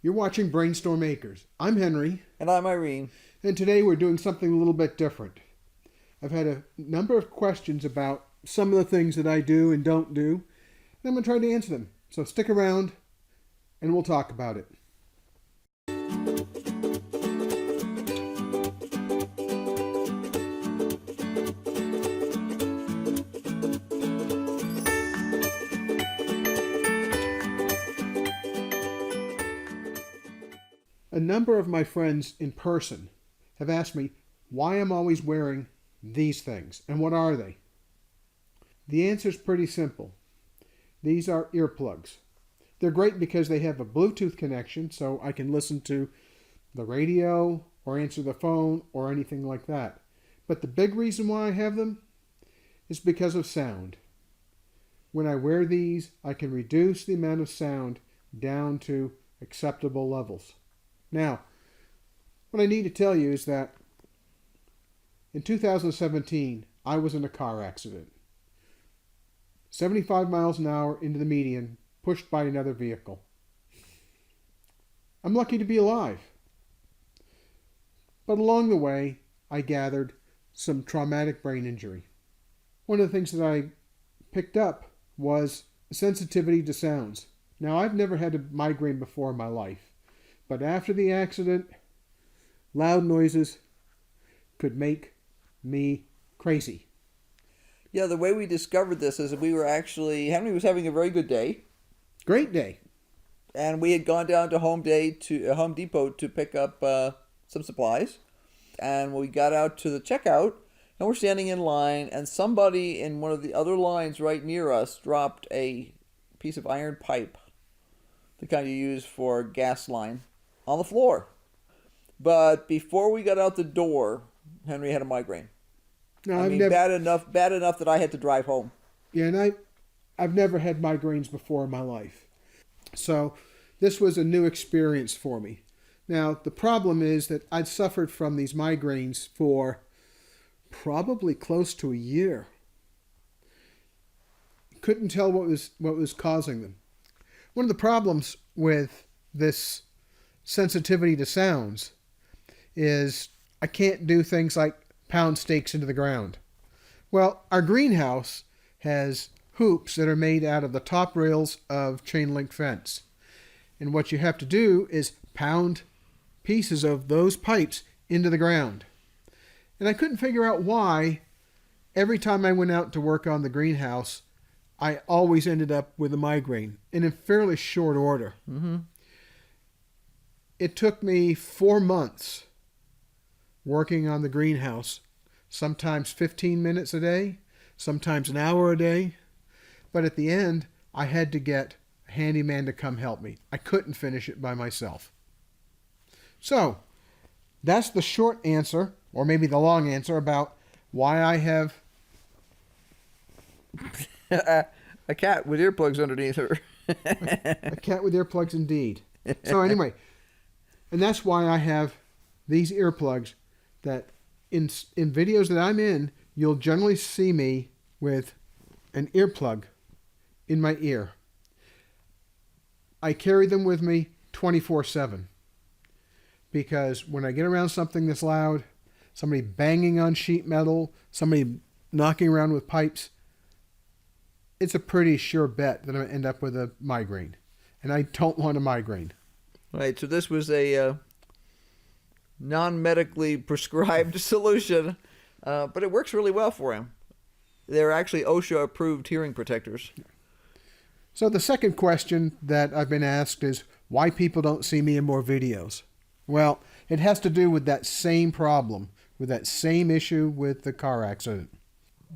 You're watching BrainStormAcres. I'm Henry, And I'm Irene. and today we're doing something a little bit different. I've had a number of questions about some of the things that I do and don't do, and I'm going to try to answer them. So stick around, and we'll talk about it. A number of my friends in person have asked me why I'm always wearing these things, and what are they? The answer is pretty simple. These are earplugs. They're great because they have a Bluetooth connection, so I can listen to the radio or answer the phone or anything like that. But the big reason why I have them is because of sound. When I wear these, I can reduce the amount of sound down to acceptable levels. Now, what I need to tell you is that in 2017, I was in a car accident. 75 miles an hour into the median, pushed by another vehicle. I'm lucky to be alive. But along the way, I gathered some traumatic brain injury. One of the things that I picked up was sensitivity to sounds. Now, I've never had a migraine before in my life. But after the accident, loud noises could make me crazy. Yeah, the way we discovered this is that Henry was having a very good day. Great day. And we had gone down to Home Depot to pick up some supplies. And we got out to the checkout, and we're standing in line, and somebody in one of the other lines right near us dropped a piece of iron pipe, the kind you use for gas line, on the floor. But before we got out the door, Henry had a migraine. Now, bad enough that I had to drive home. Yeah, and I've never had migraines before in my life. So this was a new experience for me. Now, the problem is that I'd suffered from these migraines for probably close to a year. Couldn't tell what was causing them. One of the problems with this sensitivity to sounds is I can't do things like pound stakes into the ground. Well, our greenhouse has hoops that are made out of the top rails of chain link fence. And what you have to do is pound pieces of those pipes into the ground. And I couldn't figure out why every time I went out to work on the greenhouse, I always ended up with a migraine, and in fairly short order. Mm-hmm. It took me 4 months working on the greenhouse, sometimes 15 minutes a day, sometimes an hour a day. But at the end, I had to get a handyman to come help me. I couldn't finish it by myself. So, that's the short answer, or maybe the long answer, about why I have A cat with earplugs underneath her. a cat with earplugs indeed. So anyway, and that's why I have these earplugs that in videos that I'm in, you'll generally see me with an earplug in my ear. I carry them with me 24/7 because when I get around something that's loud, somebody banging on sheet metal, somebody knocking around with pipes, it's a pretty sure bet that I'm going to end up with a migraine. And I don't want a migraine. Right, so this was a non-medically prescribed solution, but it works really well for him. They're actually OSHA-approved hearing protectors. So the second question that I've been asked is why people don't see me in more videos. Well, it has to do with that same problem, with that same issue with the car accident.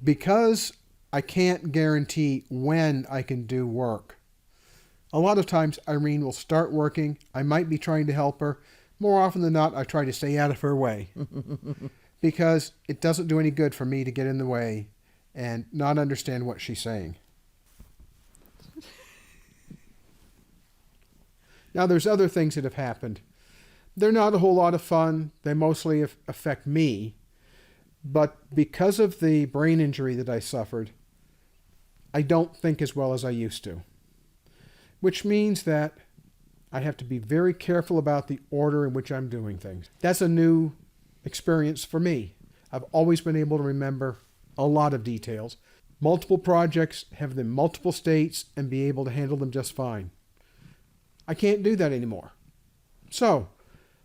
Because I can't guarantee when I can do work. A lot of times Irene will start working. I might be trying to help her. More often than not, I try to stay out of her way because it doesn't do any good for me to get in the way and not understand what she's saying. Now, there's other things that have happened. They're not a whole lot of fun. They mostly affect me. But because of the brain injury that I suffered, I don't think as well as I used to. Which means that I have to be very careful about the order in which I'm doing things. That's a new experience for me. I've always been able to remember a lot of details. Multiple projects, have them in multiple states, and be able to handle them just fine. I can't do that anymore. So,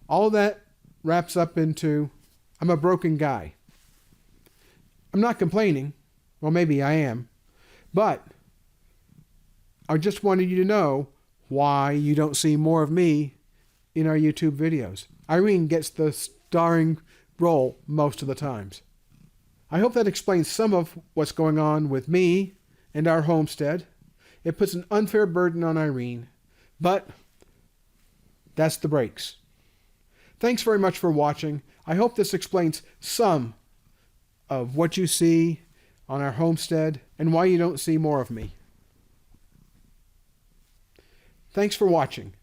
all of that wraps up into, I'm a broken guy. I'm not complaining. Well, maybe I am. But I just wanted you to know why you don't see more of me in our YouTube videos. Irene gets the starring role most of the times. I hope that explains some of what's going on with me and our homestead. It puts an unfair burden on Irene, but that's the breaks. Thanks very much for watching. I hope this explains some of what you see on our homestead and why you don't see more of me. Thanks for watching.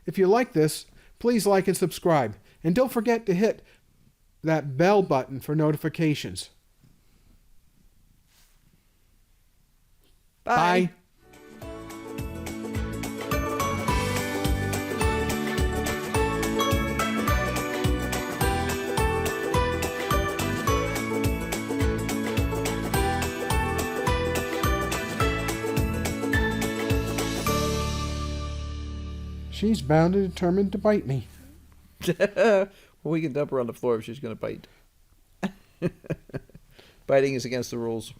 If you like this, please like and subscribe. And don't forget to hit that bell button for notifications. Bye. Bye. She's bound and determined to bite me. Well, we can dump her on the floor if she's going to bite. Biting is against the rules.